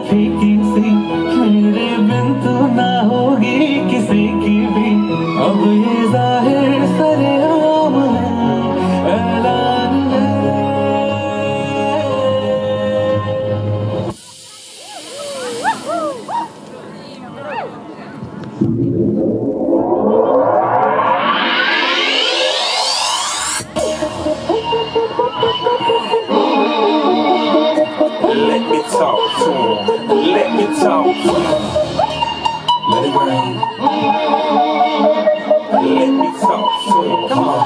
फीकी सी मेरे बिन तो ना होगी किसी की भी। अब ये जाहिर सरेआम है, ऐलान है। Let me talk to him. Let me talk to him. Let it rain. Let me talk to him. Come on.